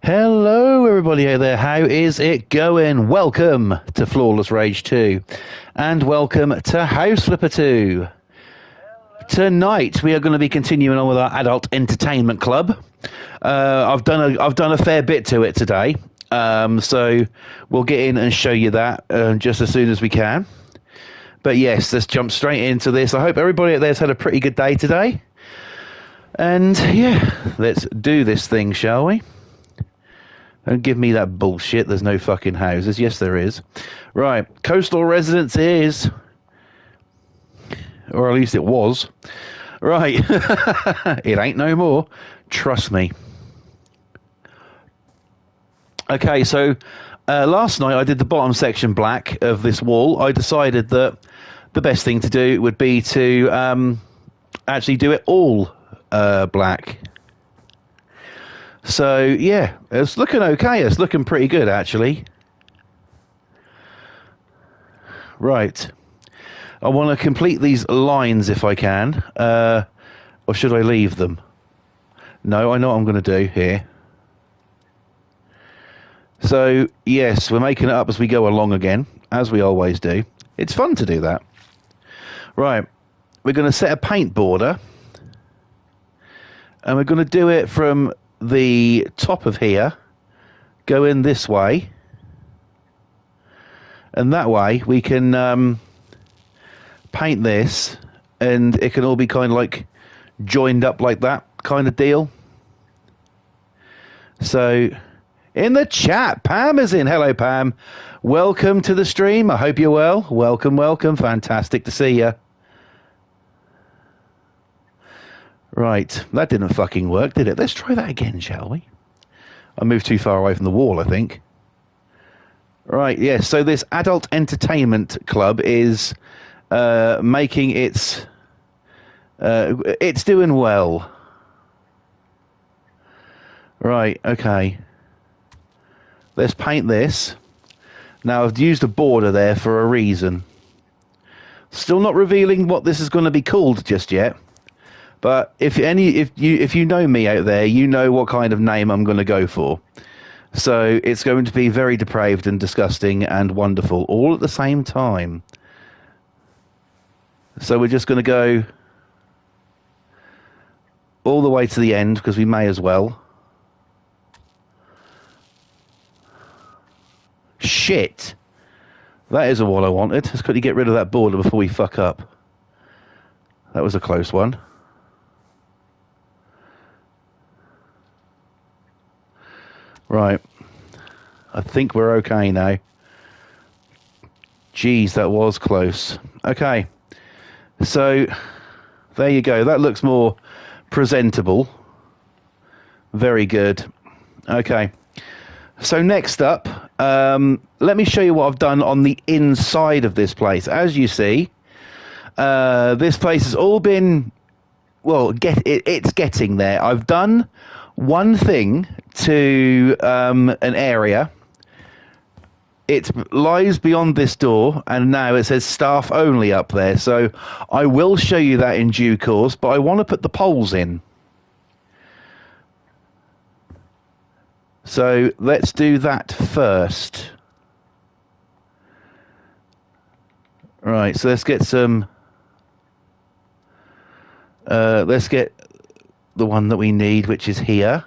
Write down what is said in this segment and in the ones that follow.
Hello, everybody out there. How is it going? Welcome to Flawless Rage 2, and welcome to House Flipper 2. Tonight we are going to be continuing on with our Adult Entertainment Club. I've done a fair bit to it today, so we'll get in and show you that just as soon as we can. But yes, let's jump straight into this. I hope everybody out there's had a pretty good day today. And yeah, let's do this thing, shall we? Don't give me that bullshit. There's no fucking houses. Yes, there is. Right. Coastal residence is. Or at least it was. Right. It ain't no more. Trust me. Okay, so last night I did the bottom section black of this wall. I decided that the best thing to do would be to actually do it all black. So, yeah, it's looking okay. It's looking pretty good, actually. Right. I want to complete these lines if I can. Or should I leave them? No, I know what I'm going to do here. So, yes, we're making it up as we go along again, as we always do. It's fun to do that. Right. We're going to set a paint border. And we're going to do it from the top of here, go in this way, and that way we can paint this, and it can all be kind of like joined up like that kind of deal. So, in the chat, Pam is in. Hello, Pam. Welcome to the stream. I hope you're well. Welcome, welcome. Fantastic to see you. Right, that didn't fucking work, did it? Let's try that again, shall we? I moved too far away from the wall, I think. Right, yes, so this Adult Entertainment Club is making its doing well. Right, okay. Let's paint this. Now, I've used a border there for a reason. Still not revealing what this is going to be called just yet. But if you know me out there, you know what kind of name I'm going to go for. So it's going to be very depraved and disgusting and wonderful all at the same time. So we're just going to go all the way to the end because we may as well. Shit. That isn't what I wanted. Let's quickly get rid of that border before we fuck up. That was a close one. Right. I think we're okay now. Jeez, that was close. Okay. So, there you go. That looks more presentable. Very good. Okay. So next up, let me show you what I've done on the inside of this place. As you see, this place has all been, well, it's getting there. I've done one thing to an area. It lies beyond this door, and now it says staff only up there. So I will show you that in due course, but I want to put the poles in. So let's do that first. Right, so let's get some... let's get the one that we need, which is here.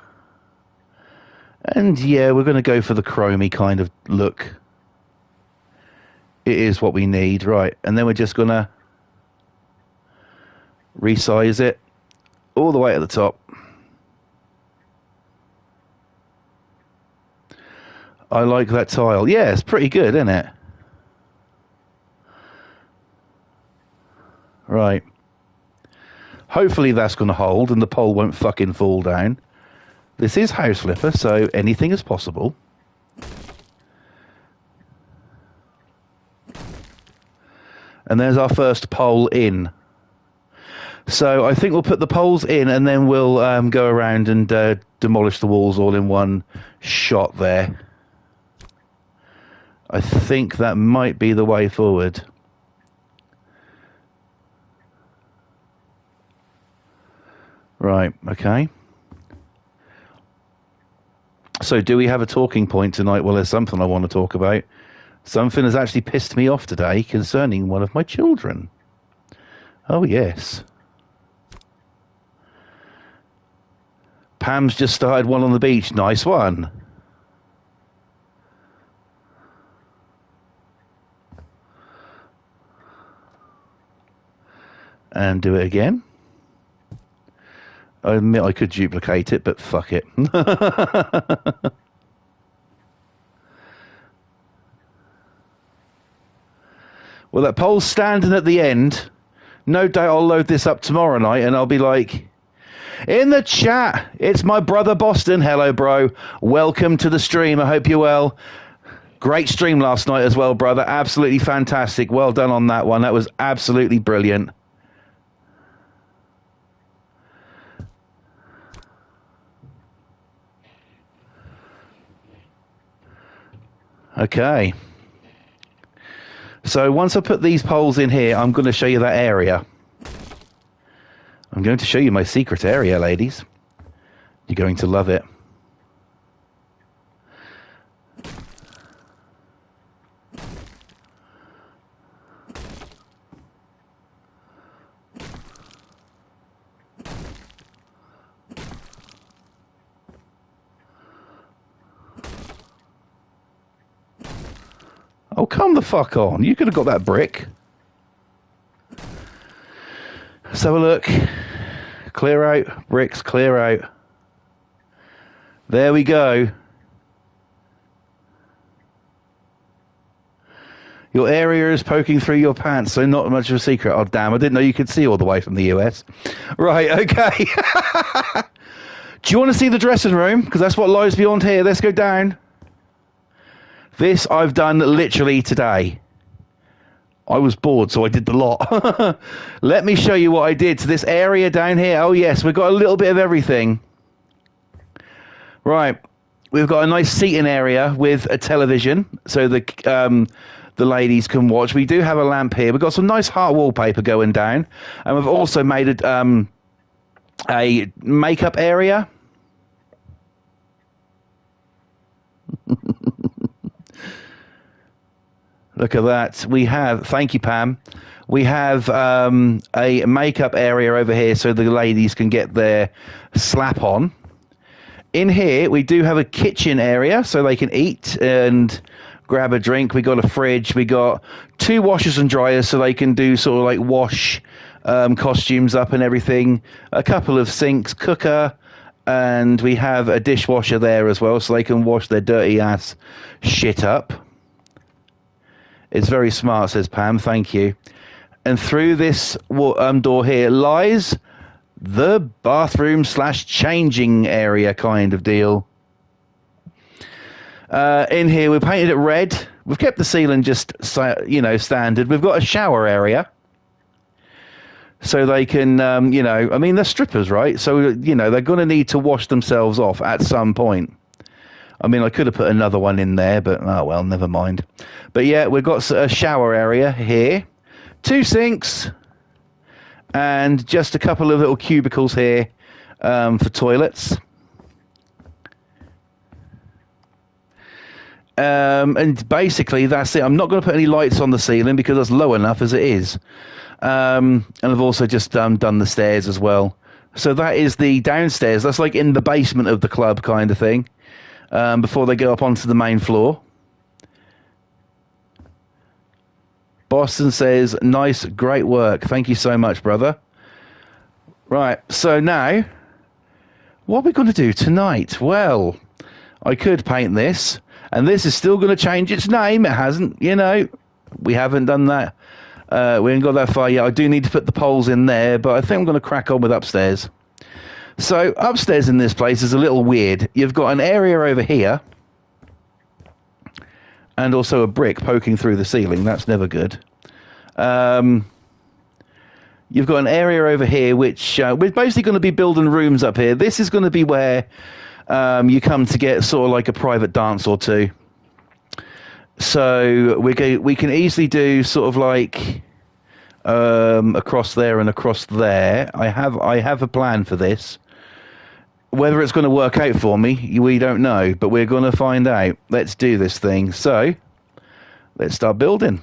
And yeah, we're going to go for the chromey kind of look. It is what we need, right. And then we're just going to resize it all the way at the top. I like that tile. Yeah, it's pretty good, isn't it? Right. Hopefully that's going to hold and the pole won't fucking fall down. This is House Flipper, so anything is possible. And there's our first pole in. So I think we'll put the poles in and then we'll go around and demolish the walls all in one shot there. I think that might be the way forward. Right, okay. So do we have a talking point tonight? Well, there's something I want to talk about. Something has actually pissed me off today concerning one of my children. Oh, yes. Pam's just started one on the beach. Nice one. And do it again. I admit I could duplicate it, but fuck it. Well, that poll's standing at the end. No doubt I'll load this up tomorrow night and I'll be like, in the chat, it's my brother Boston. Hello, bro. Welcome to the stream. I hope you're well. Great stream last night as well, brother. Absolutely fantastic. Well done on that one. That was absolutely brilliant. Okay. So once I put these polls in here, I'm going to show you that area. I'm going to show you my secret area, ladies. You're going to love it. Oh, come the fuck on. You could have got that brick. Let's have a look. Clear out. Bricks, clear out. There we go. Your area is poking through your pants, so not much of a secret. Oh, damn. I didn't know you could see all the way from the US. Right, okay. Do you want to see the dressing room? Because that's what lies beyond here. Let's go down. This I've done literally today. I was bored, so I did the lot. Let me show you what I did to this area down here. Oh, yes, we've got a little bit of everything. Right. We've got a nice seating area with a television, so the ladies can watch. We do have a lamp here. We've got some nice heart wallpaper going down. And we've also made a makeup area. Look at that. We have, thank you, Pam. We have a makeup area over here so the ladies can get their slap on. In here, we do have a kitchen area so they can eat and grab a drink. We got a fridge. We got 2 washers and dryers so they can do sort of like wash costumes up and everything. A couple of sinks, cooker, and we have a dishwasher there as well so they can wash their dirty ass shit up. It's very smart, says Pam. Thank you. And through this door here lies the bathroom/changing area kind of deal. In here, we painted it red. We've kept the ceiling just, standard. We've got a shower area. So they can, I mean, they're strippers, right? So, they're going to need to wash themselves off at some point. I mean, I could have put another one in there, but, oh, well, never mind. But, yeah, we've got a shower area here. 2 sinks. And just a couple of little cubicles here for toilets. And basically, that's it. I'm not going to put any lights on the ceiling because that's low enough as it is. And I've also just done the stairs as well. So that is the downstairs. That's like in the basement of the club kind of thing. Before they go up onto the main floor. Boston says, nice, great work. Thank you so much, brother. Right, so now, what are we going to do tonight? Well, I could paint this, and this is still going to change its name. It hasn't, we haven't done that. We haven't got that far yet. I do need to put the poles in there, but I think I'm going to crack on with upstairs. So upstairs in this place is a little weird. You've got an area over here and also a brick poking through the ceiling. That's never good. You've got an area over here which we're basically going to be building rooms up here. This is going to be where you come to get sort of like a private dance or two. So we can easily do sort of like across there and across there. I have a plan for this. Whether it's going to work out for me, we don't know, but we're going to find out. Let's do this thing. So, let's start building.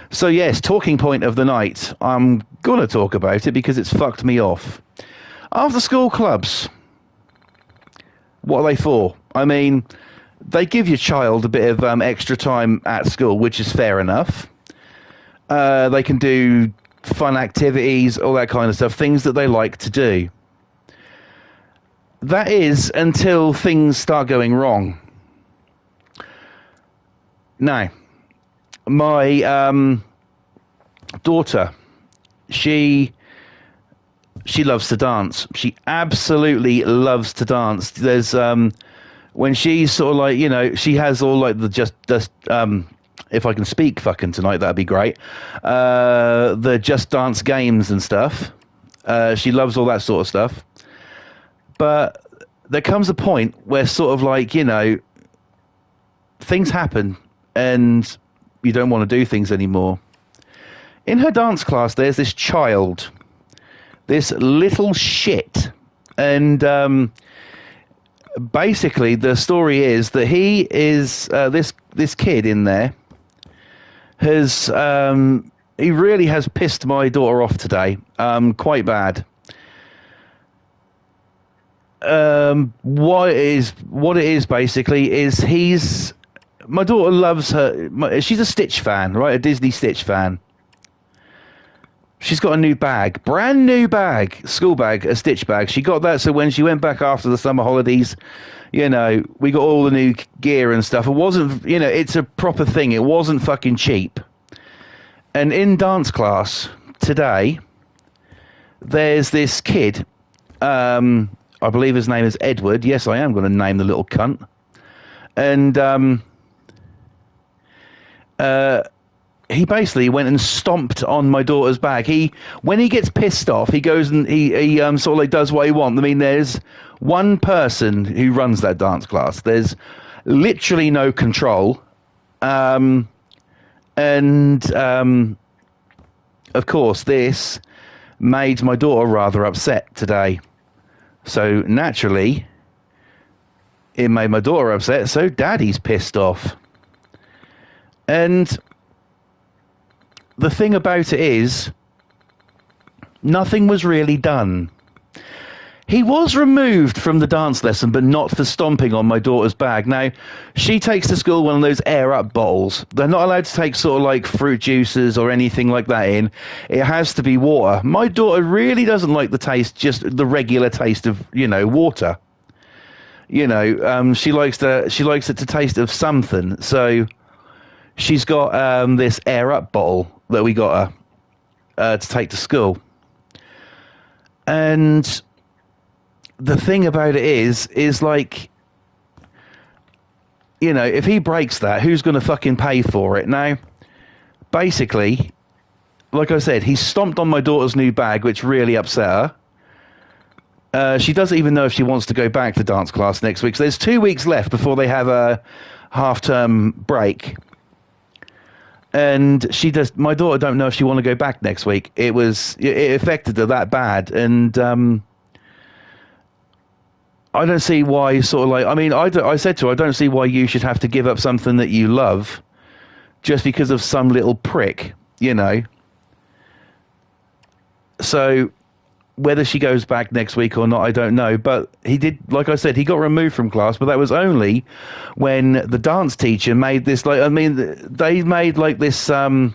So, yes, talking point of the night. I'm going to talk about it because it's fucked me off. After school clubs. What are they for? I mean, they give your child a bit of extra time at school, which is fair enough. They can do fun activities, all that kind of stuff, things that they like to do. That is until things start going wrong. Now, my daughter, she loves to dance. She absolutely loves to dance. There's when she's sort of like, you know, she has all like the just if I can speak fucking tonight, that'd be great. The Just Dance games and stuff. She loves all that sort of stuff. But there comes a point where sort of like, you know, things happen and you don't want to do things anymore. In her dance class, there's this child, this little shit. And basically the story is that he is, this kid in there has, he really has pissed my daughter off today, quite bad. What it is basically is my daughter loves her. She's a Stitch fan, right? A Disney Stitch fan. She's got a new bag, brand new bag, school bag, a Stitch bag. She got that so when she went back after the summer holidays, you know, we got all the new gear and stuff. It wasn't, you know, it's a proper thing. It wasn't fucking cheap. And in dance class today, there's this kid. I believe his name is Edward. Yes, I am going to name the little cunt. And he basically went and stomped on my daughter's bag. When he gets pissed off, he goes and he sort of like does what he wants. I mean, there's one person who runs that dance class. There's literally no control. Of course, this made my daughter rather upset today. So naturally, it made my daughter upset, so Daddy's pissed off. And the thing about it is, nothing was really done. He was removed from the dance lesson, but not for stomping on my daughter's bag. Now, she takes to school one of those air-up bottles. They're not allowed to take sort of like fruit juices or anything like that in. It has to be water. My daughter really doesn't like the taste, just the regular taste of, you know, water. You know, she likes it to taste of something. So she's got this air-up bottle that we got her to take to school. And the thing about it is like, you know, if he breaks that, who's going to fucking pay for it? Now, basically, like I said, he stomped on my daughter's new bag, which really upset her. She doesn't even know if she wants to go back to dance class next week. So there's 2 weeks left before they have a half-term break. And my daughter don't know if she want to go back next week. It affected her that bad. And, I don't see why sort of like, I mean, I said to her, I don't see why you should have to give up something that you love just because of some little prick, you know. So whether she goes back next week or not, I don't know. But he did, like I said, he got removed from class, but that was only when the dance teacher made this, like, I mean, they made like this, I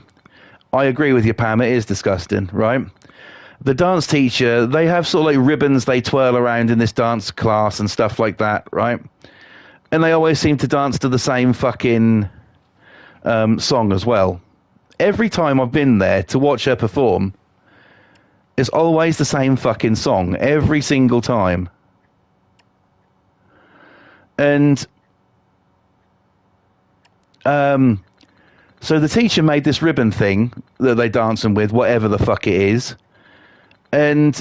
agree with you, Pam, it is disgusting, right? The dance teacher, they have sort of like ribbons they twirl around in this dance class and stuff like that, right? And they always seem to dance to the same fucking song as well. Every time I've been there to watch her perform, it's always the same fucking song, every single time. And so the teacher made this ribbon thing that they dancing with, whatever the fuck it is. And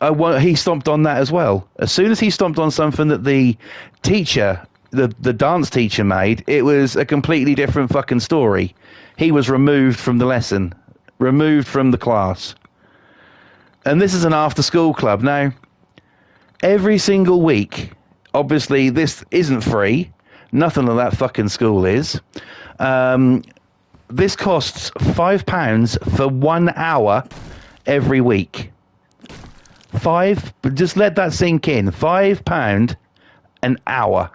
he stomped on that as well. As soon as he stomped on something that the teacher, the dance teacher made, it was a completely different fucking story. He was removed from the lesson, removed from the class. And this is an after-school club. Now, every single week. Obviously, this isn't free. Nothing of that fucking school is. This costs £5 for 1 hour every week. Just let that sink in. £5 an hour.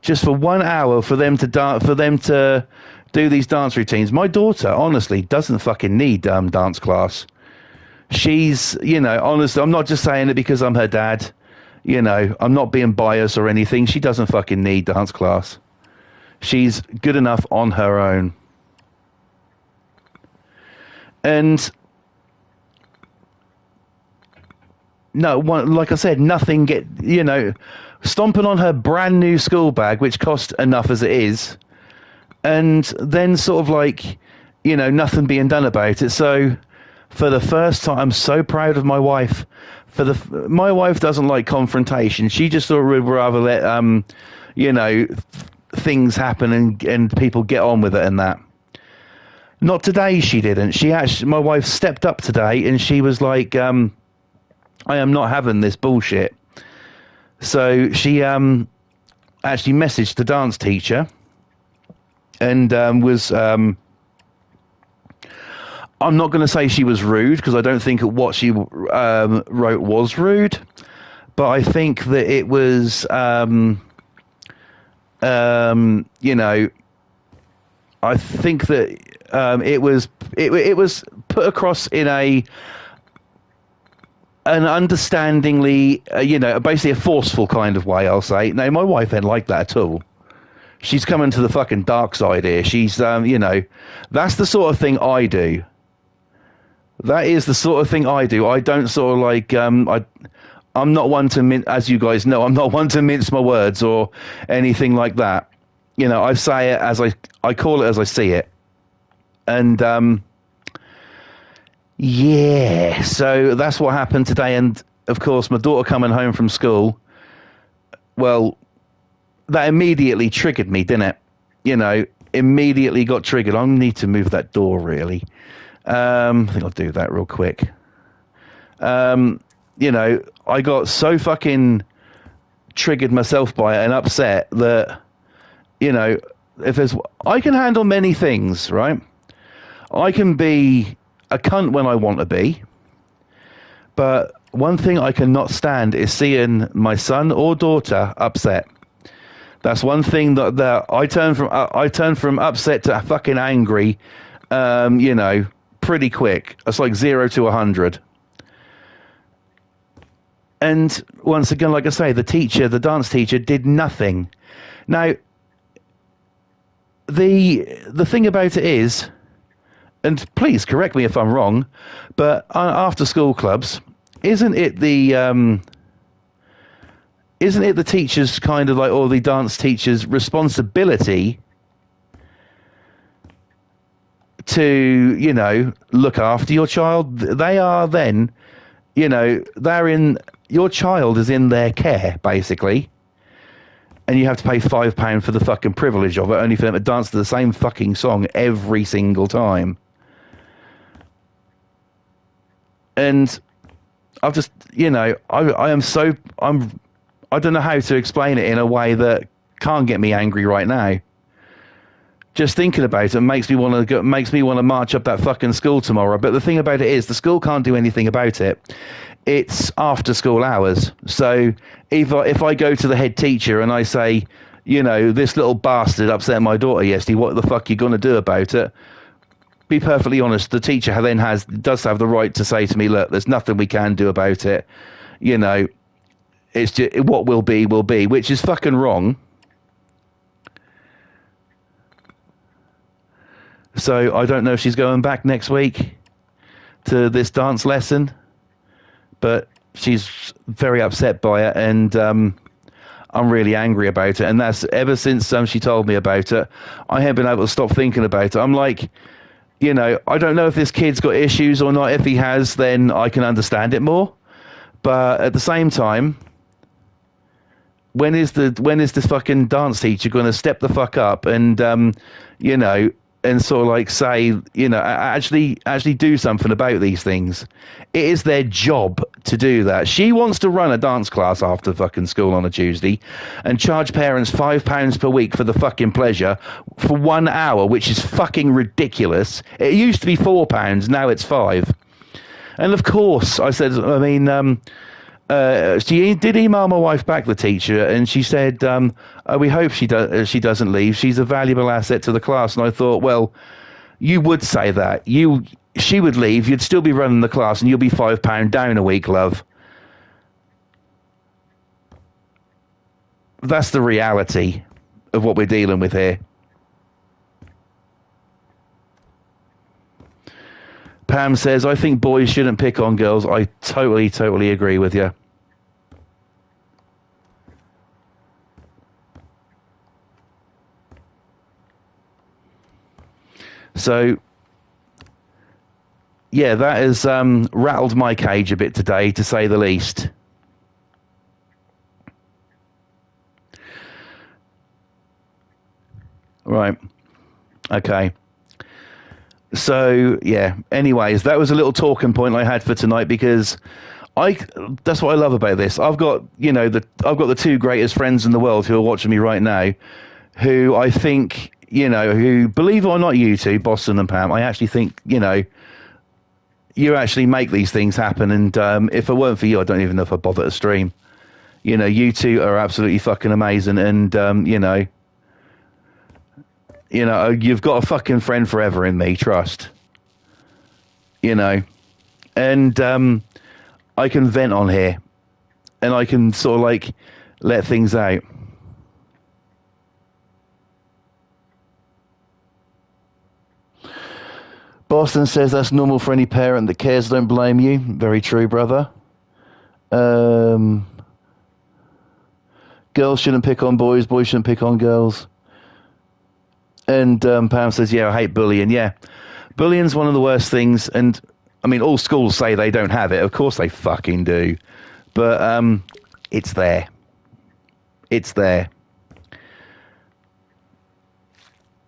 Just for 1 hour for them to do these dance routines. My daughter, honestly, doesn't fucking need dance class. She's, honestly, I'm not just saying it because I'm her dad. I'm not being biased or anything. She doesn't fucking need dance class. She's good enough on her own. And no, like I said, nothing stomping on her brand new school bag, which cost enough as it is, and then sort of like, nothing being done about it. So for the first time, I'm so proud of my wife. My wife doesn't like confrontation. She just sort of would rather let, things happen and people get on with it and that. Not today, she didn't. My wife stepped up today and she was like, I am not having this bullshit. So she actually messaged the dance teacher and was... I'm not going to say she was rude because I don't think what she wrote was rude, but I think that it was, I think that it was put across in an understandingly, basically a forceful kind of way, I'll say. No, my wife ain't like that at all. She's coming to the fucking dark side here. She's, that's the sort of thing I do. That is the sort of thing I do. I don't sort of like, I'm not one to, as you guys know, I'm not one to mince my words or anything like that. I say it as I call it as I see it. And, yeah, so that's what happened today. And of course, my daughter coming home from school, well, that immediately triggered me, didn't it? Immediately got triggered. I need to move that door, really. I think I'll do that real quick. I got so fucking triggered myself by it and upset that, I can handle many things, right? I can be a cunt when I want to be, but one thing I cannot stand is seeing my son or daughter upset. That's one thing that I turn from upset to fucking angry, pretty quick. It's like 0 to 100. And once again, like I say, the dance teacher did nothing. Now, the thing about it is, and please correct me if I'm wrong, but after school clubs, isn't it the teacher's kind of like, or the dance teacher's responsibility to, look after your child? They are then, your child is in their care, basically. And you have to pay £5 for the fucking privilege of it, only for them to dance to the same fucking song every single time. And I've just, I don't know how to explain it in a way that can't get me angry right now. Just thinking about it makes me want to march up that fucking school tomorrow. But the thing about it is, the school can't do anything about it. It's after school hours. So if I go to the head teacher and I say, this little bastard upset my daughter yesterday, what the fuck are you going to do about it? Be perfectly honest, the teacher then does have the right to say to me, look, there's nothing we can do about it. It's just what will be, which is fucking wrong. So I don't know if she's going back next week to this dance lesson, but she's very upset by it, and I'm really angry about it. And that's ever since she told me about it, I haven't been able to stop thinking about it. I'm like, I don't know if this kid's got issues or not. If he has, then I can understand it more. But at the same time, when is this fucking dance teacher going to step the fuck up and, and sort of like say, actually do something about these things. It is their job to do that. She wants to run a dance class after fucking school on a Tuesday and charge parents £5 per week for the fucking pleasure for 1 hour, which is fucking ridiculous. It used to be £4, now it's 5. And of course, I said, she did email my wife back, the teacher, and she said, we hope she doesn't leave. She's a valuable asset to the class. And I thought, well, you would say that. She would leave, you'd still be running the class, and you'll be £5 down a week, love. That's the reality of what we're dealing with here. Pam says, I think boys shouldn't pick on girls. I totally agree with you. So, yeah, that has rattled my cage a bit today, to say the least. Right. Okay. So, yeah, anyways, that was a little talking point I had for tonight, because that's what I love about this. I've got, I've got the two greatest friends in the world who are watching me right now, who I think, who, believe it or not, you two, Boston and Pam, I actually think, you actually make these things happen. And if it weren't for you, I don't even know if I'd bother to stream. You two are absolutely fucking amazing. And, you've got a fucking friend forever in me, trust. And I can vent on here. And I can sort of like let things out. Boston says that's normal for any parent that cares. Don't blame you. Very true, brother. Girls shouldn't pick on boys. Boys shouldn't pick on girls. And Pam says, yeah, I hate bullying. Yeah, bullying's one of the worst things. And, I mean, all schools say they don't have it. Of course they fucking do. But it's there. It's there.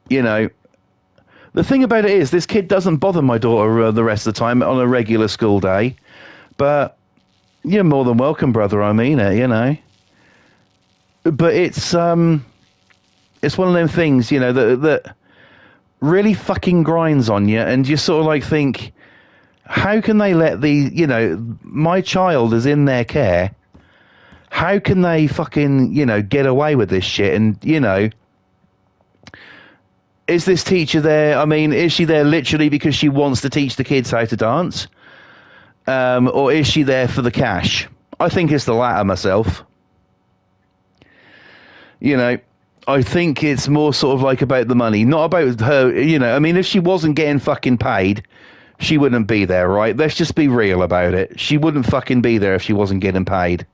The thing about it is, this kid doesn't bother my daughter the rest of the time on a regular school day. But you're more than welcome, brother. I mean it, But it's one of them things, that really fucking grinds on you. And you sort of like think, how can they let my child is in their care. How can they fucking, get away with this shit? And, is this teacher there? I mean, is she there literally because she wants to teach the kids how to dance? Or is she there for the cash? I think it's the latter myself. I think it's more sort of like about the money, not about her, I mean, if she wasn't getting fucking paid, she wouldn't be there, right? Let's just be real about it. She wouldn't fucking be there if she wasn't getting paid.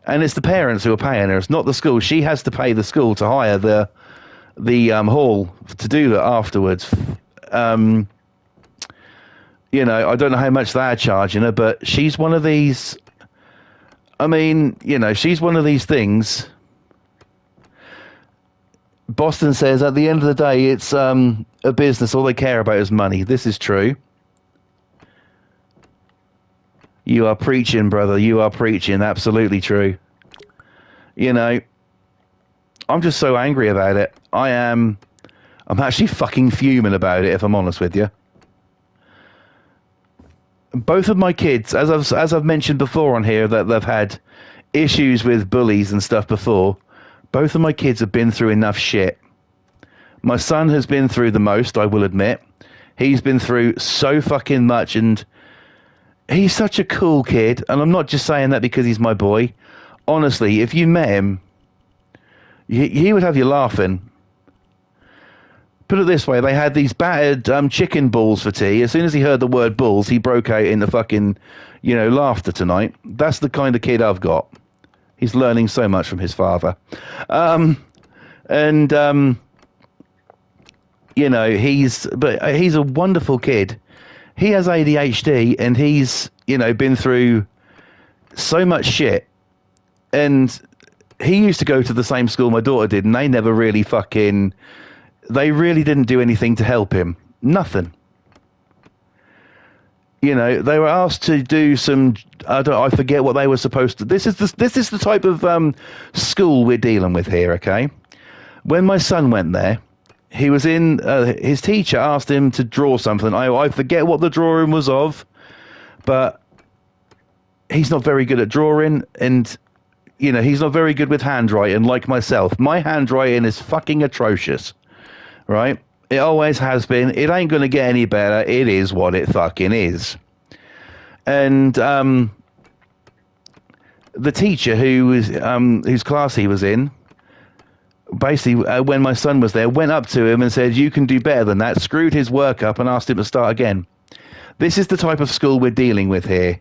And it's the parents who are paying her. It's not the school. She has to pay the school to hire the hall to do that afterwards. I don't know how much they're charging her, but she's one of these. I mean, she's one of these things. Boston says, at the end of the day, it's a business. All they care about is money. This is true. You are preaching, brother. You are preaching. Absolutely true. I'm just so angry about it. I'm actually fucking fuming about it, if I'm honest with you. Both of my kids, as I've mentioned before on here, that they've had issues with bullies and stuff before. Both of my kids have been through enough shit. My son has been through the most, I will admit. He's been through so fucking much, and he's such a cool kid. And I'm not just saying that because he's my boy. Honestly, if you met him, he would have you laughing. Put it this way, they had these battered chicken balls for tea. As soon as he heard the word balls, he broke out into fucking, laughter tonight. That's the kind of kid I've got. He's learning so much from his father. He's a wonderful kid. He has ADHD, and he's, been through so much shit. And he used to go to the same school my daughter did, and they never really fucking, They really didn't do anything to help him. Nothing. You know, they were asked to do some. I forget what they were supposed to. This is the type of school we're dealing with here. Okay, when my son went there, he was in. His teacher asked him to draw something. I forget what the drawing was of, but he's not very good at drawing, and you know he's not very good with handwriting. Like myself, my handwriting is fucking atrocious. Right? It always has been. It ain't going to get any better. It is what it fucking is. And the teacher whose class he was in, basically, when my son was there, went up to him and said, "You can do better than that," screwed his work up and asked him to start again. This is the type of school we're dealing with here.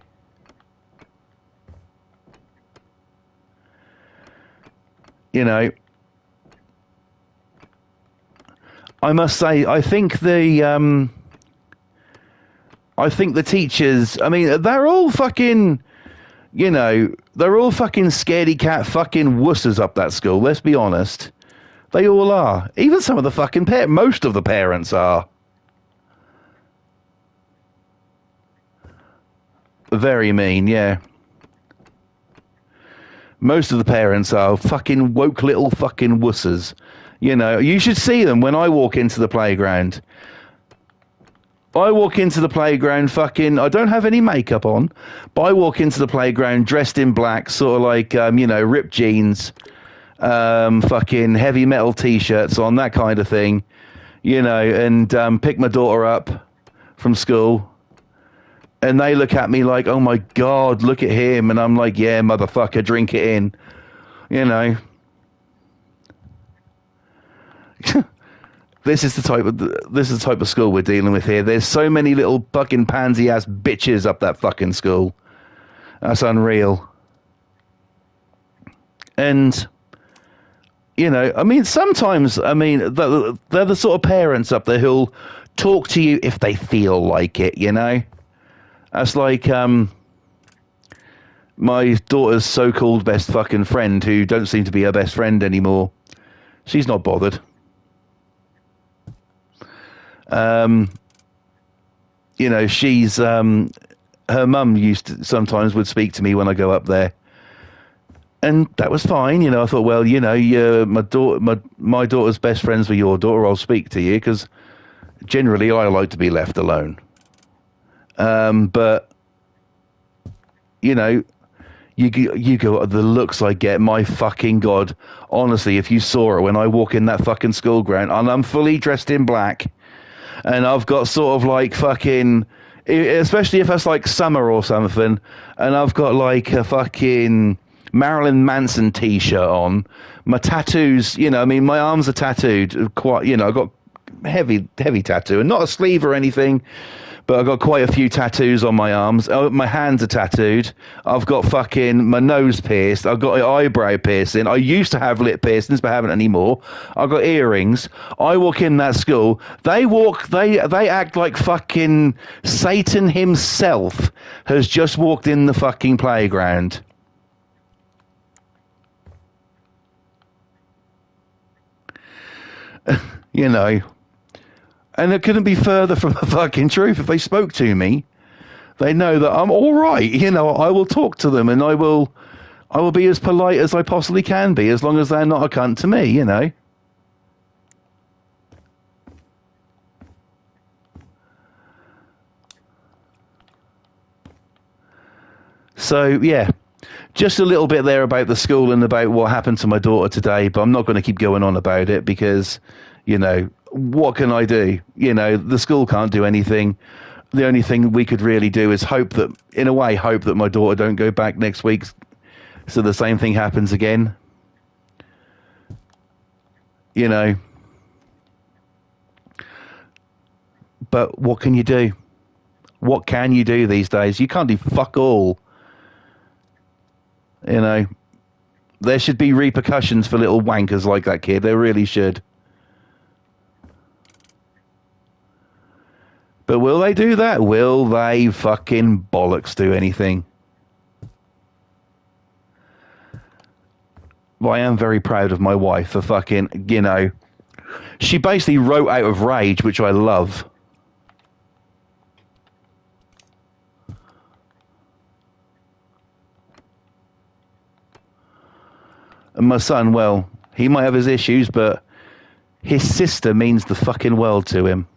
You know, I must say, I think the teachers, I mean, they're all fucking, you know, they're all fucking scaredy cat fucking wusses up that school, let's be honest. They all are. Even some of the fucking most of the parents are. Very mean, yeah. Most of the parents are fucking woke little fucking wusses. You know, you should see them when I walk into the playground. I walk into the playground fucking, I don't have any makeup on, but I walk into the playground dressed in black, sort of like, you know, ripped jeans, fucking heavy metal t-shirts on, that kind of thing, you know, and pick my daughter up from school. And they look at me like, oh my God, look at him. And I'm like, yeah, motherfucker, drink it in, you know. This is the type of school we're dealing with here. There's so many little fucking pansy ass bitches up that fucking school. That's unreal. And you know, I mean, sometimes, I mean, they're the sort of parents up there who'll talk to you if they feel like it. You know, that's like my daughter's so-called best fucking friend, who don't seem to be her best friend anymore. She's not bothered. You know, she's her mum sometimes would speak to me when I go up there, and that was fine. You know, I thought, well, you know, my daughter's best friends with your daughter. I'll speak to you because generally I like to be left alone. But you know, you go, the looks I get, my fucking God. Honestly, if you saw it when I walk in that fucking school ground and I'm fully dressed in black. And I've got sort of like fucking, especially if it's like summer or something, and I've got like a fucking Marilyn Manson t-shirt on. My tattoos, you know, I mean, my arms are tattooed quite, you know, I've got heavy tattoo, and not a sleeve or anything, but I've got quite a few tattoos on my arms. My hands are tattooed. I've got fucking my nose pierced. I've got an eyebrow piercing. I used to have lip piercings, but I haven't anymore. I've got earrings. I walk in that school. They act like fucking Satan himself has just walked in the fucking playground. You know. And it couldn't be further from the fucking truth. If they spoke to me, they know that I'm all right. You know, I will talk to them, and I will be as polite as I possibly can be, as long as they're not a cunt to me, you know. So, yeah, just a little bit there about the school and about what happened to my daughter today, but I'm not going to keep going on about it because, you know, what can I do? You know, the school can't do anything. The only thing we could really do is hope that my daughter don't go back next week so the same thing happens again. You know. But what can you do? What can you do these days? You can't do fuck all. You know. There should be repercussions for little wankers like that kid. There really should. But will they do that? Will they fucking bollocks do anything? Well, I am very proud of my wife for fucking, you know, She basically wrote out of rage, which I love. And my son, well, he might have his issues, but his sister means the fucking world to him.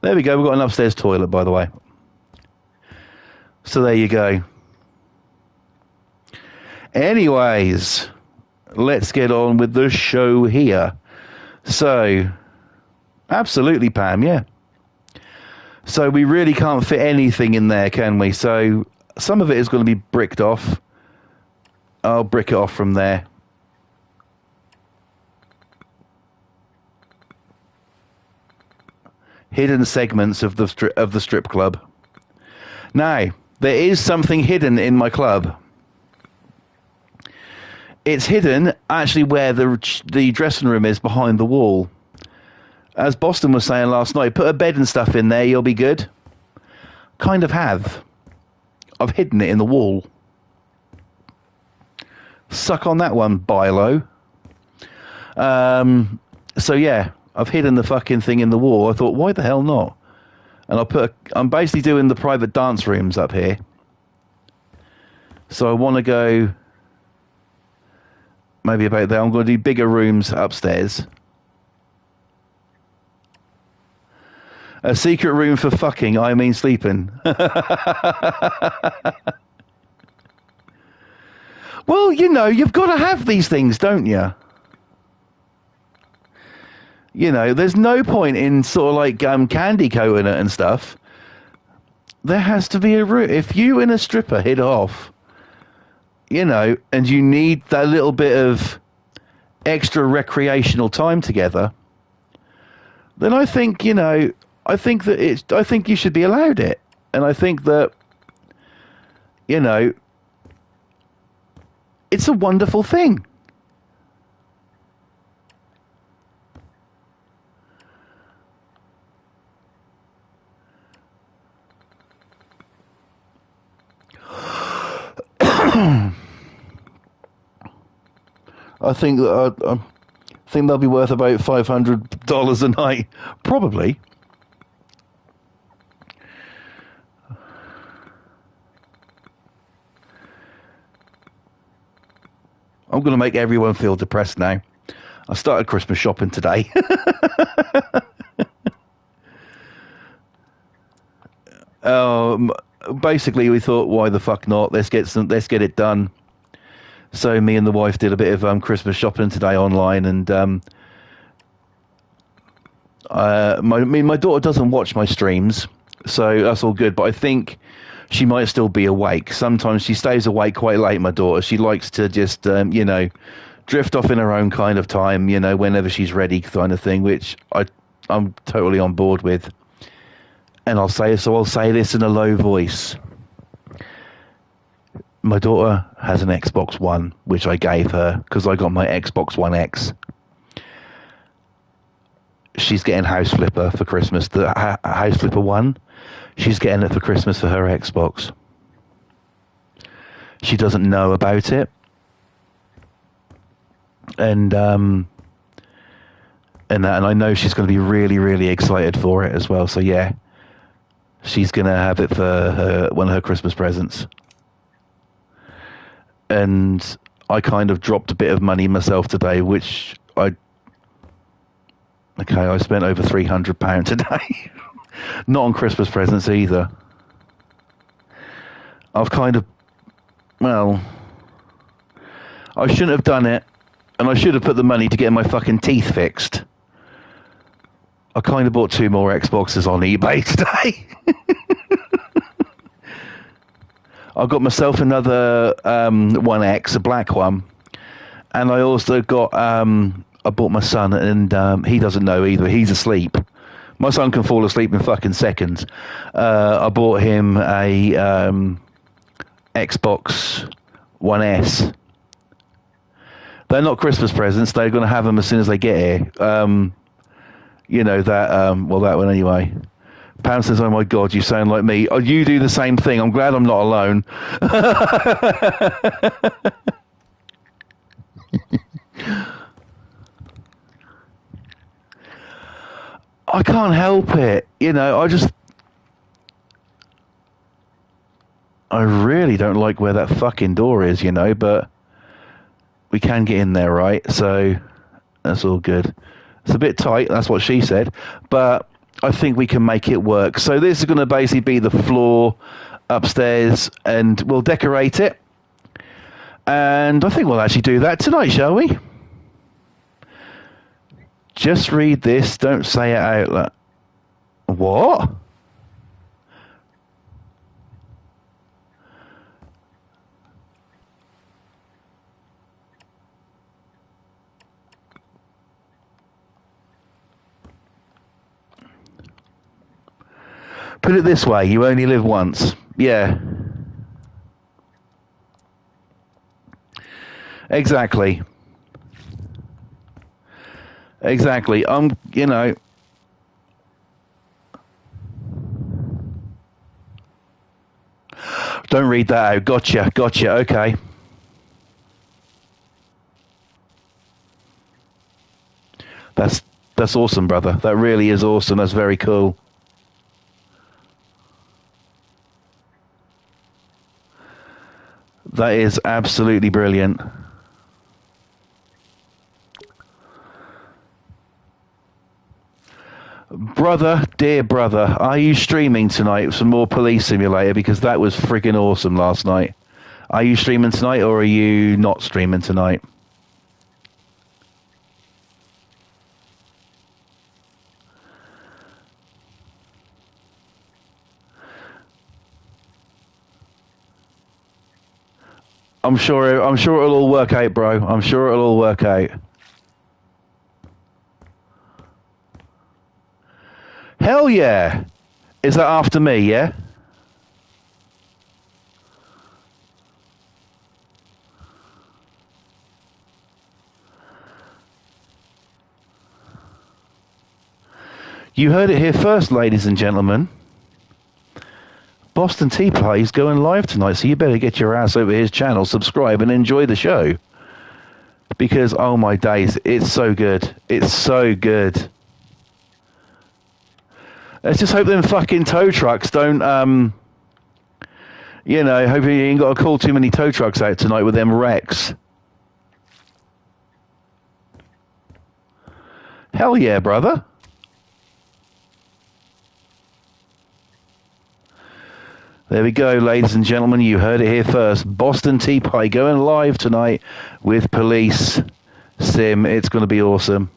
There we go. We've got an upstairs toilet, by the way. So there you go. Anyways, let's get on with the show here. So, absolutely, Pam, yeah. So we really can't fit anything in there, can we? So some of it is going to be bricked off. I'll brick it off from there. Hidden segments of the strip club. Now, there is something hidden in my club. It's hidden actually where the dressing room is behind the wall. As Boston was saying last night, put a bed and stuff in there, you'll be good. Kind of have. I've hidden it in the wall. Suck on that one, Bilo. So yeah, I've hidden the fucking thing in the wall. I thought, why the hell not? And I'm basically doing the private dance rooms up here. So I want to go maybe about there. I'm going to do bigger rooms upstairs. A secret room for fucking, I mean sleeping. Well, you know, you've got to have these things, don't you? You know, there's no point in sort of like candy coating it and stuff. There has to be a route. If you and a stripper hit off, you know, and you need that little bit of extra recreational time together, then I think, you know, I think you should be allowed it. And I think that, you know, it's a wonderful thing. I think they'll be worth about $500 a night, probably. I'm going to make everyone feel depressed now. I started Christmas shopping today. Basically, we thought, why the fuck not? Let's get it done. So me and the wife did a bit of Christmas shopping today online, and my daughter doesn't watch my streams, so that's all good. But I think she might still be awake. Sometimes she stays awake quite late. My daughter, she likes to just you know, drift off in her own kind of time, you know, whenever she's ready, kind of thing. Which I'm totally on board with. And I'll say this in a low voice. My daughter has an Xbox One, which I gave her because I got my Xbox One X. She's getting House Flipper for Christmas. The House Flipper 1, she's getting it for Christmas for her Xbox. She doesn't know about it. And I know she's going to be really, really excited for it as well. So yeah, she's going to have it for one of her Christmas presents. And I kind of dropped a bit of money myself today, which I spent over £300 today. Not on Christmas presents either. I've kind of, well, I shouldn't have done it, and I should have put the money to get my fucking teeth fixed. I kind of bought 2 more Xboxes on eBay today. I got myself another One X, a black one, and I also got I bought my son, and he doesn't know either. He's asleep. My son can fall asleep in fucking seconds. I bought him a Xbox One S. They're not Christmas presents. They're going to have them as soon as they get here. You know that that one anyway. Pam says, "Oh my God, you sound like me." Oh, you do the same thing. I'm glad I'm not alone. I can't help it. You know, I really don't like where that fucking door is, you know, but we can get in there, right? So that's all good. It's a bit tight, that's what she said, but I think we can make it work. So this is going to basically be the floor upstairs, and we'll decorate it. And I think we'll actually do that tonight, shall we? Just read this, don't say it out loud. What? Put it this way, you only live once. Yeah. Exactly. Exactly. You know. Don't read that out. Gotcha. Okay. That's awesome, brother. That really is awesome. That's very cool. That is absolutely brilliant. Brother, dear brother, are you streaming tonight some more Police Simulator? Because that was friggin' awesome last night. Are you streaming tonight, or are you not streaming tonight? I'm sure it'll all work out, bro. I'm sure it'll all work out. Hell yeah! Is that after me, yeah? You heard it here first, ladies and gentlemen. Boston Tea Party is going live tonight, so you better get your ass over his channel, subscribe, and enjoy the show. Because, oh my days, it's so good. It's so good. Let's just hope them fucking tow trucks don't, you know, hope you ain't got to call too many tow trucks out tonight with them wrecks. Hell yeah, brother. There we go, ladies and gentlemen. You heard it here first. Boston Tea Party going live tonight with Police Sim. It's going to be awesome.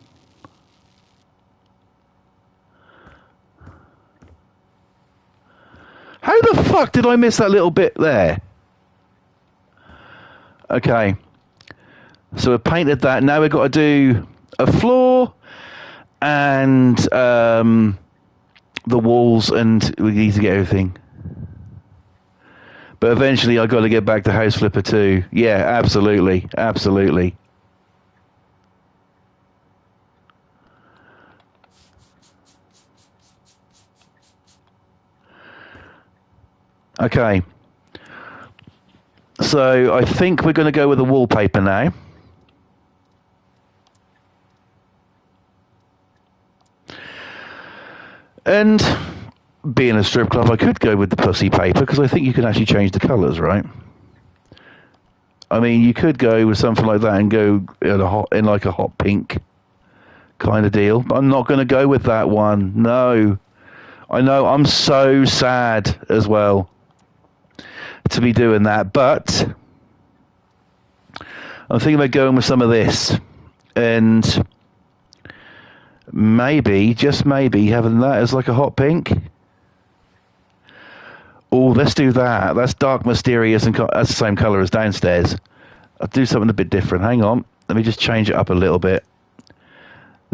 How the fuck did I miss that little bit there? Okay. So we've painted that. Now we've got to do a floor and the walls, and we need to get everything. But eventually I got to get back to House Flipper 2. Yeah, absolutely. Absolutely. Okay. So I think we're going to go with the wallpaper now. And being a strip club, I could go with the pussy paper, because I think you can actually change the colours, right? I mean, you could go with something like that and go in like a hot pink kind of deal. But I'm not going to go with that one. No. I know, I'm so sad as well to be doing that. But I'm thinking about going with some of this. And maybe, just maybe, having that as like a hot pink. Oh, let's do that. That's dark, mysterious, and that's the same colour as downstairs. I'll do something a bit different. Hang on. Let me just change it up a little bit.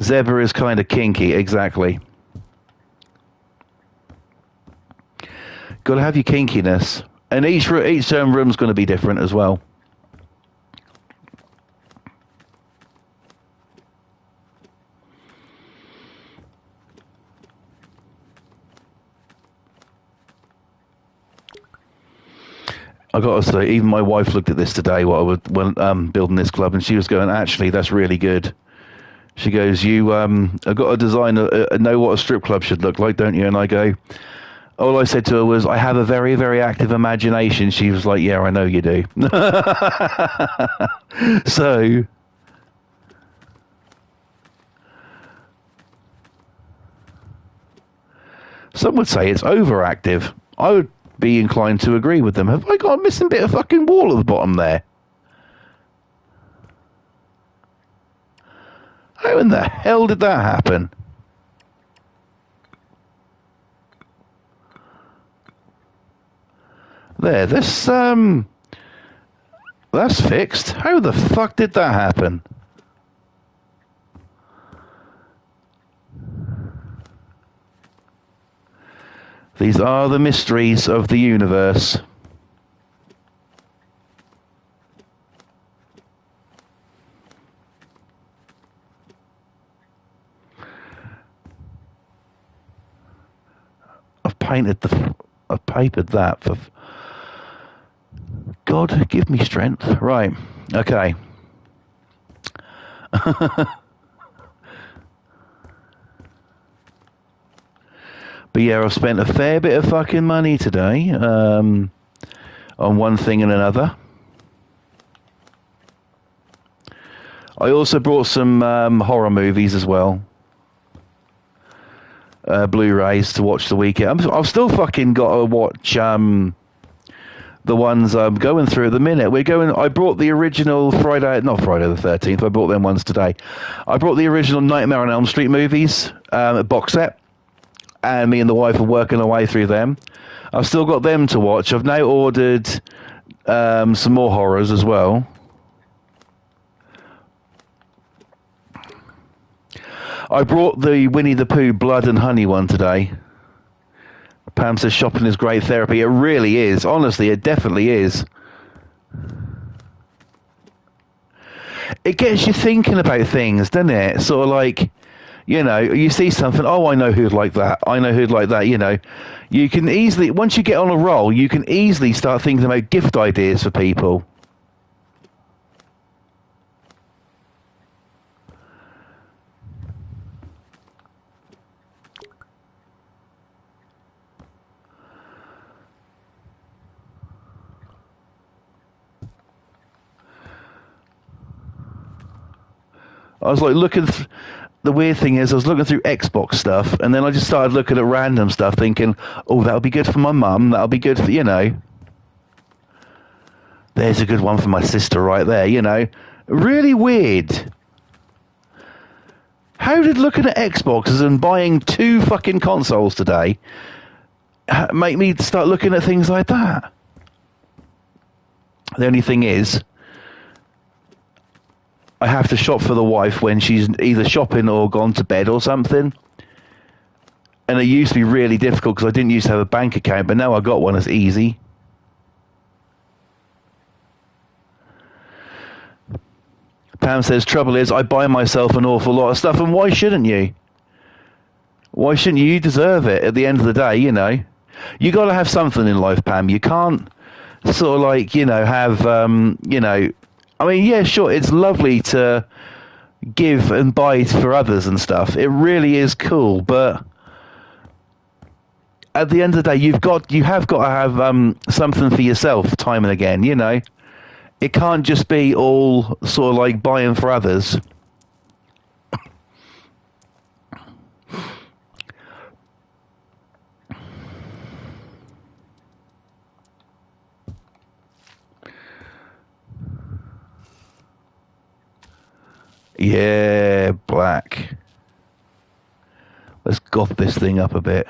Zebra is kind of kinky, exactly. Got to have your kinkiness. And each room's going to be different as well. I got to say, even my wife looked at this today while I was building this club, and she was going, actually, that's really good. She goes, "You have got to design know what a strip club should look like, don't you?" And I go, all I said to her was, "I have a very, very active imagination." She was like, "Yeah, I know you do." So, some would say it's overactive. I would be inclined to agree with them. Have I got a missing bit of fucking wall at the bottom there? How in the hell did that happen? There, that's fixed. How the fuck did that happen? These are the mysteries of the universe. I've papered that for... God, give me strength. Right, okay. But yeah, I've spent a fair bit of fucking money today on one thing and another. I also brought some horror movies as well. Blu-rays to watch the weekend. I've still fucking got to watch the ones I'm going through at the minute. I brought the original not Friday the 13th. I brought them ones today. I brought the original Nightmare on Elm Street movies, box set, and me and the wife are working our way through them. I've still got them to watch. I've now ordered some more horrors as well. I brought the Winnie the Pooh Blood and Honey one today. Pam says shopping is great therapy. It really is. Honestly, it definitely is. It gets you thinking about things, doesn't it? Sort of like, you see something, oh, I know who'd like that. I know who'd like that, You can easily, once you get on a roll, you can easily start thinking about gift ideas for people. I was like the weird thing is I was looking through Xbox stuff, and then I just started looking at random stuff thinking, oh, that'll be good for my mum, that'll be good for, There's a good one for my sister right there, Really weird. How did looking at Xboxes and buying 2 fucking consoles today make me start looking at things like that? The only thing is, I have to shop for the wife when she's either shopping or gone to bed or something. And it used to be really difficult because I didn't used to have a bank account, but now I got one. It's easy. Pam says, trouble is, I buy myself an awful lot of stuff, and why shouldn't you? Why shouldn't you? You deserve it at the end of the day, You got to have something in life, Pam. You can't sort of like, have, I mean, yeah, sure, it's lovely to give and buy for others and stuff. It really is cool, but at the end of the day, you have got to have something for yourself time and again, It can't just be all sort of like buying for others. Yeah, black. Let's goth this thing up a bit.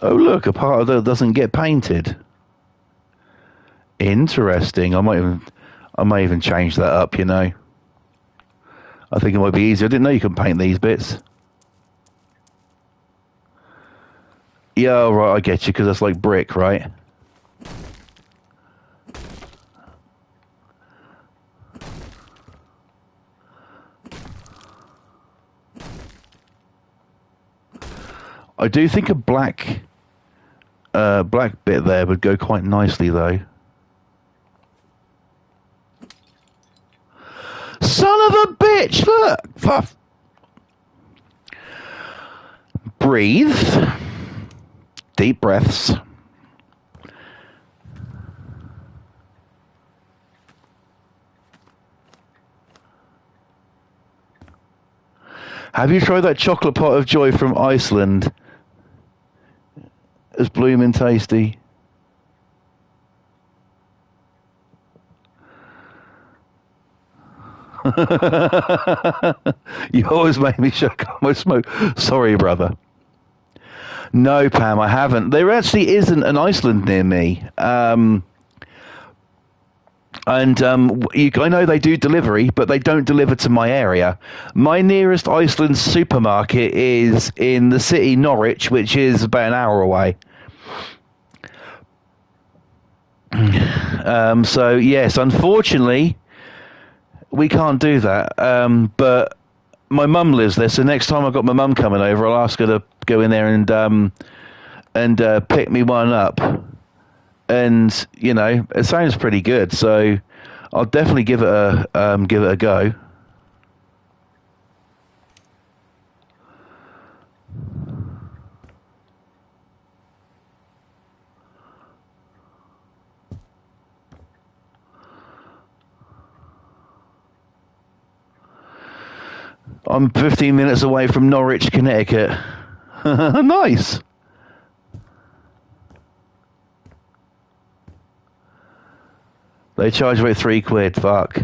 Oh, look, a part of that doesn't get painted. Interesting. I might even change that up, I think it might be easier. I didn't know you can paint these bits. Yeah, right, I get you, because that's like brick, right? I do think a black bit there would go quite nicely, though. Son of a bitch! Look! Breathe. Deep breaths. Have you tried that chocolate pot of joy from Iceland? It's blooming tasty. You always make me shut up my smoke. Sorry, brother. No, Pam, I haven't. There actually isn't an Iceland near me. I know they do delivery, but they don't deliver to my area. My nearest Iceland supermarket is in the city Norwich, which is about an hour away. So yes, unfortunately, we can't do that. But my mum lives there, so next time I've got my mum coming over, I'll ask her to go in there and pick me one up. And you know, it sounds pretty good, so I'll definitely give it a go. I'm 15 minutes away from Norwich, Connecticut. Nice. They charge about £3. Fuck.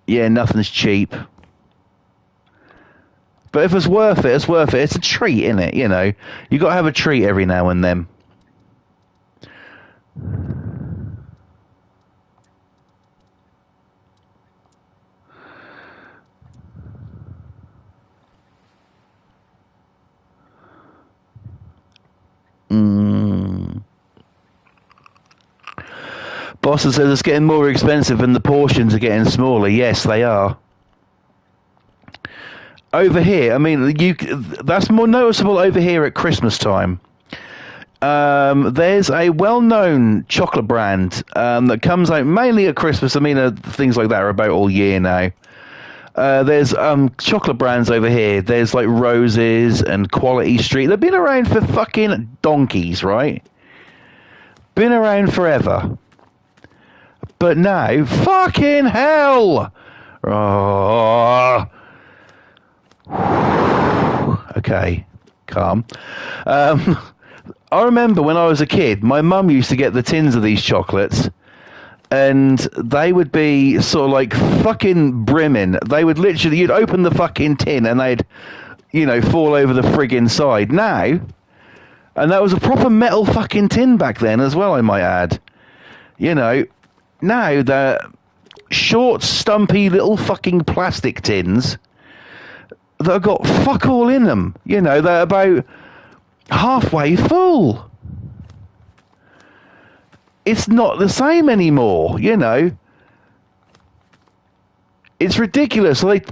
Yeah, nothing's cheap. But if it's worth it, it's worth it. It's a treat, isn't it? You know, you got to have a treat every now and then. Boston says it's getting more expensive and the portions are getting smaller. Yes, they are. Over here, I mean, that's more noticeable over here at Christmas time. There's a well-known chocolate brand that comes out mainly at Christmas. I mean, things like that are about all year now. There's chocolate brands over here. There's like Roses and Quality Street. They've been around for fucking donkeys, right? Been around forever. But now, fucking hell! Oh. Okay, calm. I remember when I was a kid, my mum used to get the tins of these chocolates, and they would be sort of like fucking brimming. They would literally, you'd open the fucking tin and they'd, you know, fall over the friggin' side. Now, and that was a proper metal fucking tin back then as well, I might add. You know, now they're short, stumpy little fucking plastic tins that have got fuck all in them. You know, they're about halfway full. It's not the same anymore, you know. It's ridiculous. Like,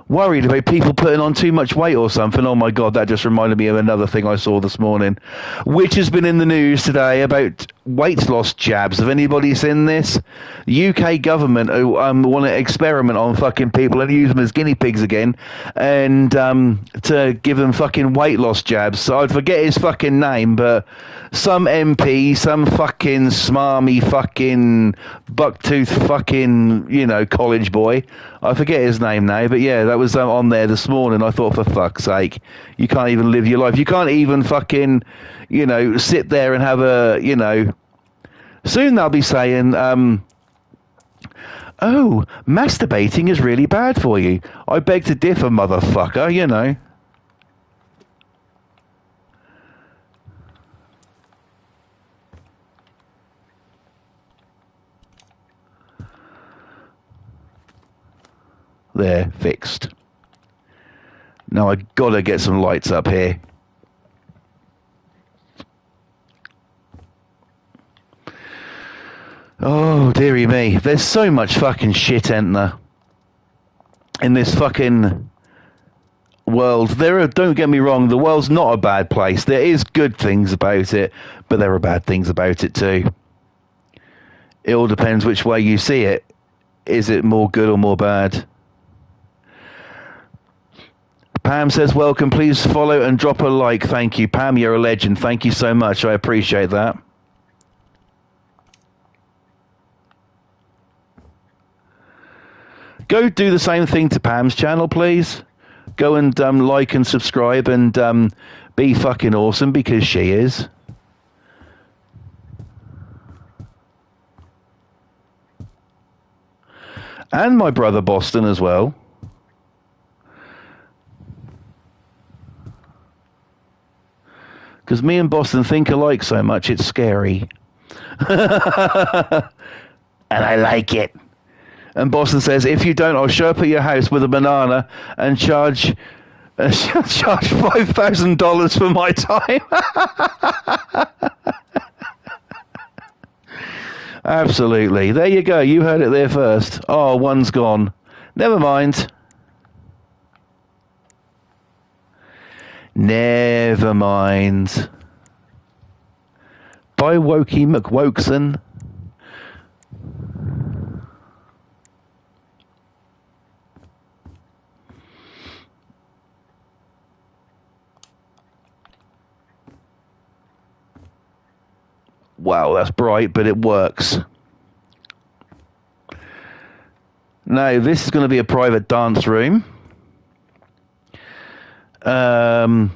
worried about people putting on too much weight or something. Oh my God, that just reminded me of another thing I saw this morning, which has been in the news today about weight loss jabs. Have anybody seen this? The UK government want to experiment on fucking people and use them as guinea pigs again, and to give them fucking weight loss jabs. So I'd forget his fucking name, but some MP, some fucking smarmy fucking bucktooth fucking, you know, college boy. I forget his name now, but yeah, that was on there this morning. I thought, for fuck's sake, you can't even live your life. You can't even fucking, you know, sit there and have a, you know, soon they'll be saying, oh, masturbating is really bad for you. I beg to differ, motherfucker, you know. There, fixed. Now I gotta get some lights up here. Oh, dearie me. There's so much fucking shit, ain't there? In this fucking world. Don't get me wrong, the world's not a bad place. There is good things about it, but there are bad things about it too. It all depends which way you see it. Is it more good or more bad? Pam says, welcome. Please follow and drop a like. Thank you. Pam, you're a legend. Thank you so much. I appreciate that. Go do the same thing to Pam's channel, please. Go and like and subscribe and be fucking awesome, because she is. And my brother Boston as well. Because me and Boston think alike so much, it's scary. And I like it. And Boston says, if you don't, I'll show up at your house with a banana and charge $5,000 for my time. Absolutely. There you go. You heard it there first. Oh, one's gone. Never mind. Never mind. Bye, Wokey McWokeson. Wow, that's bright, but it works. Now, this is going to be a private dance room. Or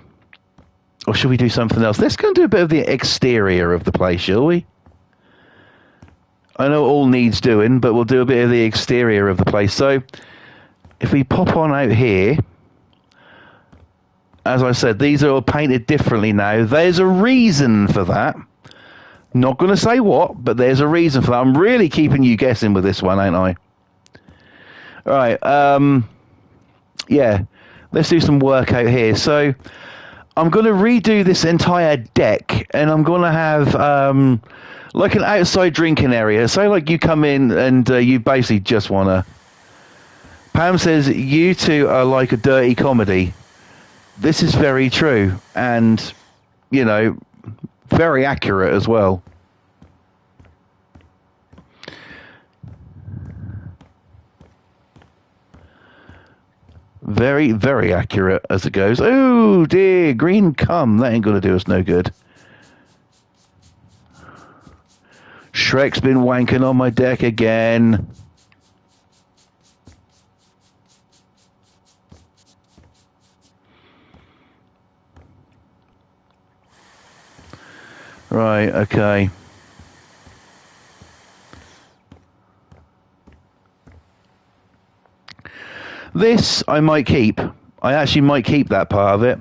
should we do something else? Let's go and do a bit of the exterior of the place, shall we? I know it all needs doing, but we'll do a bit of the exterior of the place. So, if we pop on out here, as I said, these are all painted differently now. There's a reason for that. Not going to say what, but there's a reason for that. I'm really keeping you guessing with this one, ain't I? All right. Yeah. Let's do some work out here. So I'm going to redo this entire deck, and I'm going to have like an outside drinking area. So like you come in and you basically just want to... Pam says, you two are like a dirty comedy. This is very true. And, you know... very accurate as well. Very, very accurate as it goes. Oh dear, green cum. That ain't going to do us no good. Shrek's been wanking on my deck again. Right, okay. This I might keep. I actually might keep that part of it.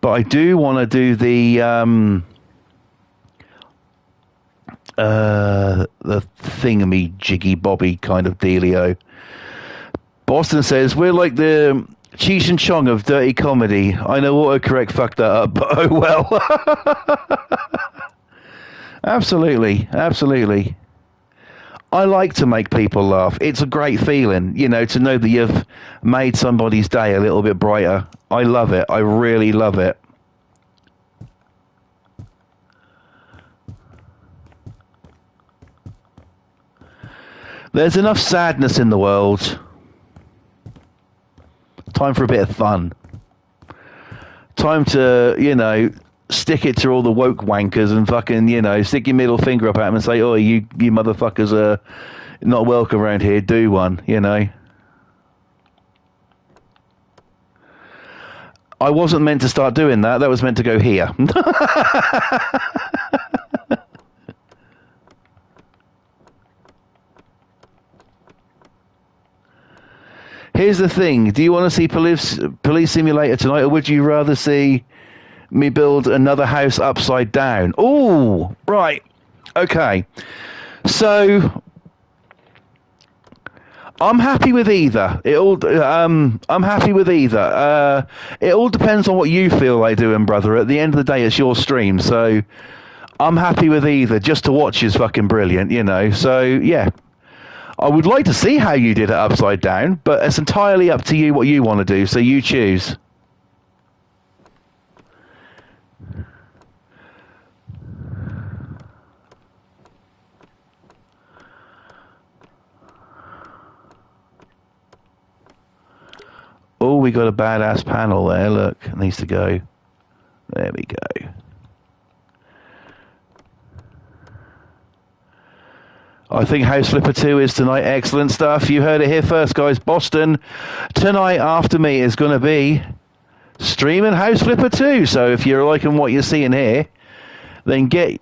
But I do want to do the thingammy jiggy bobby kind of dealio. Boston says, we're like the Cheech and Chong of dirty comedy. I know autocorrect fucked that up, but oh well. Absolutely, absolutely. I like to make people laugh. It's a great feeling, you know, to know that you've made somebody's day a little bit brighter. I love it. I really love it. There's enough sadness in the world. Time for a bit of fun. Time to, you know, stick it to all the woke wankers and fucking, you know, stick your middle finger up at them and say, oh, you motherfuckers are not welcome around here. Do one, you know. I wasn't meant to start doing that. That was meant to go here. Here's the thing. Do you want to see Police Simulator tonight, or would you rather see me build another house upside down? Oh, right. Okay. So I'm happy with either. I'm happy with either. It all depends on what you feel like doing, brother. At the end of the day, it's your stream. So I'm happy with either. Just to watch is fucking brilliant, you know. So, yeah. I would like to see how you did it upside down, but it's entirely up to you what you want to do, so you choose. Oh, we got a badass panel there. Look, it needs to go. There we go. I think House Flipper 2 is tonight. Excellent stuff. You heard it here first, guys. Boston, tonight after me is going to be streaming House Flipper 2. So if you're liking what you're seeing here, then get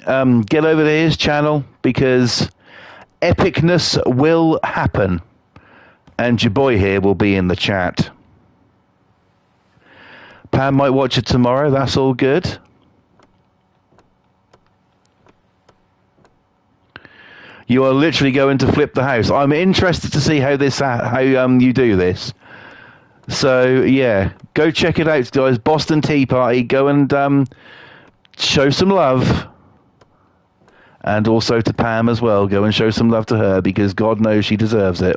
over to his channel, because epicness will happen. And your boy here will be in the chat. Pam might watch it tomorrow. That's all good. You are literally going to flip the house. I'm interested to see how you do this. So yeah, go check it out, guys. Boston Tea Party. Go and show some love, and also to Pam as well. Go and show some love to her, because God knows she deserves it.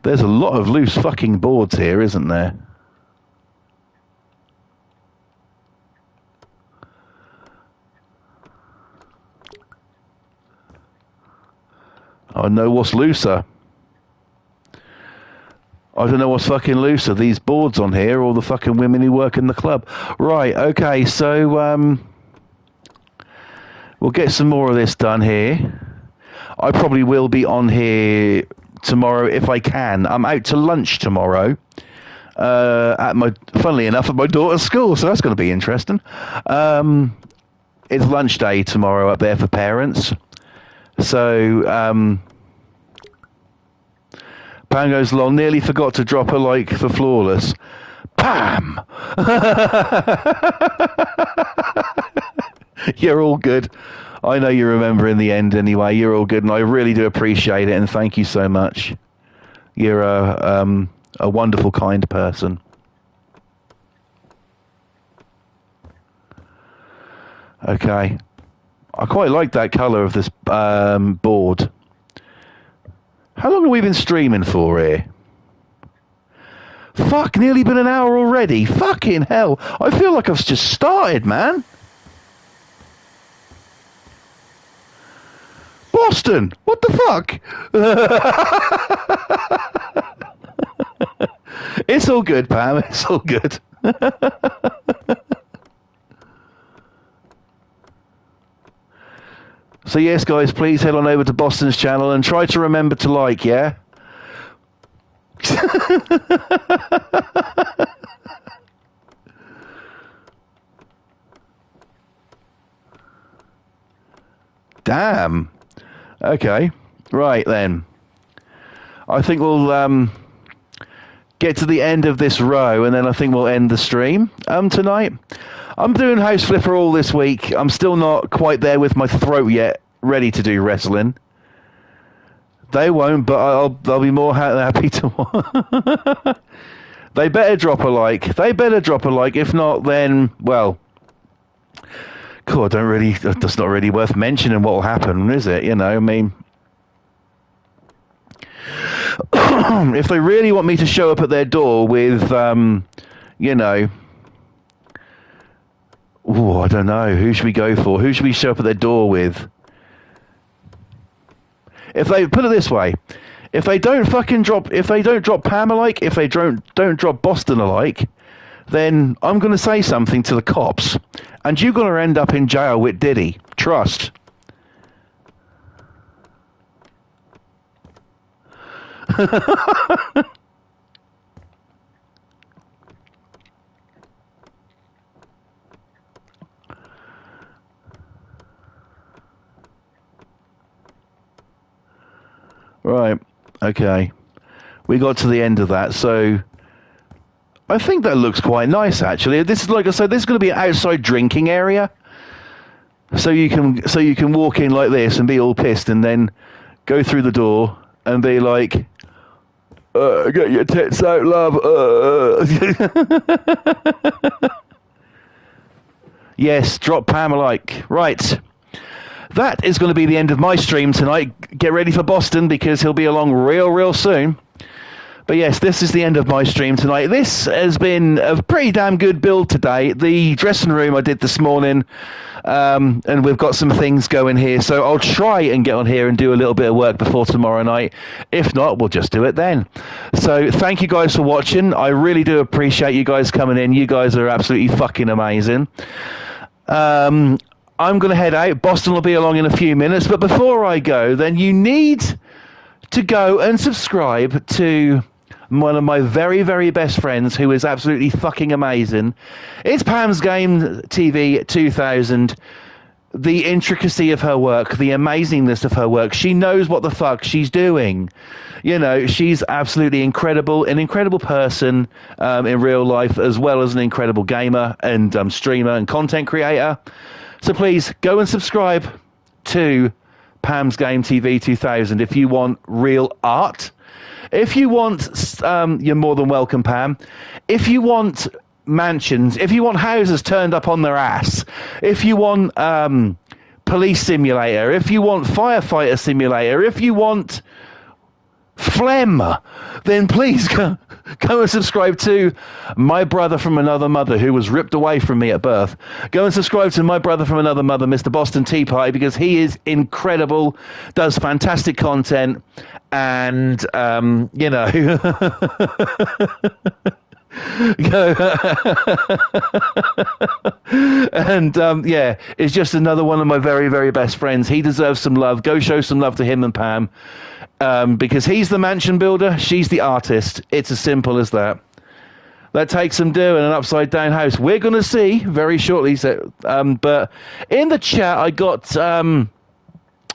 There's a lot of loose fucking boards here, isn't there? I know what's looser. I don't know what's fucking looser, these boards on here or the fucking women who work in the club. Right, okay, so we'll get some more of this done here. I probably will be on here tomorrow if I can. I'm out to lunch tomorrow. Funnily enough, at my daughter's school, so that's going to be interesting. It's lunch day tomorrow up there for parents. So, Pam goes along, nearly forgot to drop a like for Flawless. Pam! You're all good. I know you remember in the end anyway. You're all good, and I really do appreciate it, and thank you so much. You're a wonderful, kind person. Okay. I quite like that colour of this board. How long have we been streaming for here? Fuck, nearly been an hour already. Fucking hell. I feel like I've just started, man. Boston, what the fuck? It's all good, Pam. It's all good. So yes, guys, please head on over to Boston's channel and try to remember to like, yeah? Damn. Okay. Right, then. I think we'll get to the end of this row, and then I think we'll end the stream tonight. I'm doing House Flipper all this week. I'm still not quite there with my throat yet, ready to do wrestling. They won't, but I'll be more happy to. They better drop a like. They better drop a like. If not, then, well, cool, that's not really worth mentioning what will happen, is it? You know, I mean, if they really want me to show up at their door with, you know, oh, I don't know. Who should we go for? Who should we show up at their door with? If they put it this way, if they don't drop Pam alike, if they don't drop Boston alike, then I'm going to say something to the cops, and you're going to end up in jail with Diddy. Trust. Right, okay. We got to the end of that, so I think that looks quite nice, actually. This is, like I said, this is going to be an outside drinking area. So you can walk in like this and be all pissed, and then go through the door and be like, Get your tits out, love. Yes, drop Pam a like. Right. That is going to be the end of my stream tonight. Get ready for Boston because he'll be along real soon. But yes, this is the end of my stream tonight. This has been a pretty damn good build today. The dressing room I did this morning, and we've got some things going here. So I'll try and get on here and do a little bit of work before tomorrow night. If not, we'll just do it then. So thank you guys for watching. I really do appreciate you guys coming in. You guys are absolutely fucking amazing. I'm going to head out. Boston will be along in a few minutes. But before I go, then you need to go and subscribe to one of my very best friends who is absolutely fucking amazing. It's Pam's Game TV 2000. The intricacy of her work, the amazingness of her work. She knows what the fuck she's doing. You know, she's absolutely incredible, an incredible person in real life, as well as an incredible gamer and streamer and content creator. So please go and subscribe to Pam's Game TV 2000 if you want real art. If you want, you're more than welcome, Pam. If you want mansions, if you want houses turned up on their ass, if you want police simulator, if you want firefighter simulator, if you want phlegm, then please go and subscribe to My Brother from Another Mother, who was ripped away from me at birth. Go and subscribe to My Brother from Another Mother, Mr. Boston Tea Party, because he is incredible, does fantastic content, and you know and yeah, is just another one of my very best friends. He deserves some love. Go show some love to him and Pam, because he's the mansion builder, she's the artist. It's as simple as that. That takes some doing, an upside down house. We're going to see very shortly. So, but in the chat, I got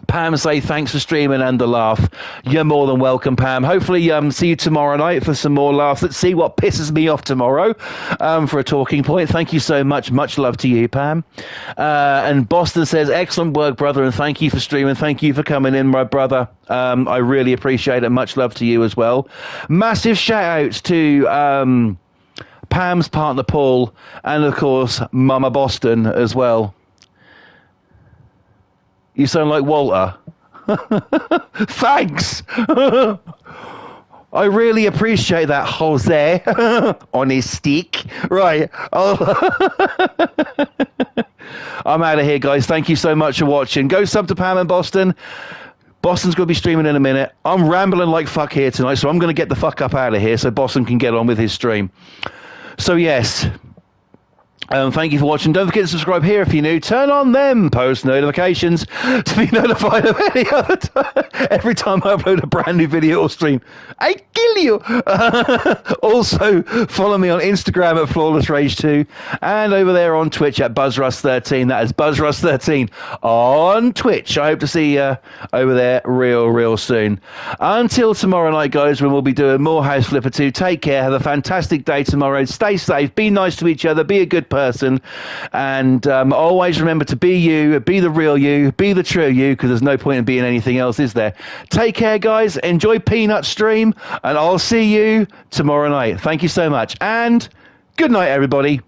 Pam say thanks for streaming and the laugh. You're more than welcome, Pam. Hopefully see you tomorrow night for some more laughs. Let's see what pisses me off tomorrow for a talking point. Thank you so much. Much love to you, Pam. And Boston says, excellent work, brother, and thank you for streaming. Thank you for coming in, my brother. I really appreciate it. Much love to you as well. Massive shout outs to Pam's partner, Paul, and of course, Mama Boston as well. You sound like Walter. Thanks. I really appreciate that, Jose. On his stick. Right. I'm out of here, guys. Thank you so much for watching. Go sub to Pam and Boston. Boston's going to be streaming in a minute. I'm rambling like fuck here tonight, so I'm going to get the fuck up out of here so Boston can get on with his stream. So, yes. Thank you for watching. Don't forget to subscribe here if you're new. Turn on them post notifications to be notified of any other time. Every time I upload a brand new video or stream, I kill you. Also, follow me on Instagram at Flawless Rage 2 and over there on Twitch at BuzzRush13. That is BuzzRush13 on Twitch. I hope to see you over there real soon. Until tomorrow night, guys, when we'll be doing more House Flipper 2. Take care. Have a fantastic day tomorrow. Stay safe. Be nice to each other. Be a good person, and always remember to be you, be the real you, be the true you, because there's no point in being anything else, is there? Take care, guys. Enjoy Peanut Stream, and I'll see you tomorrow night. Thank you so much, and good night, everybody.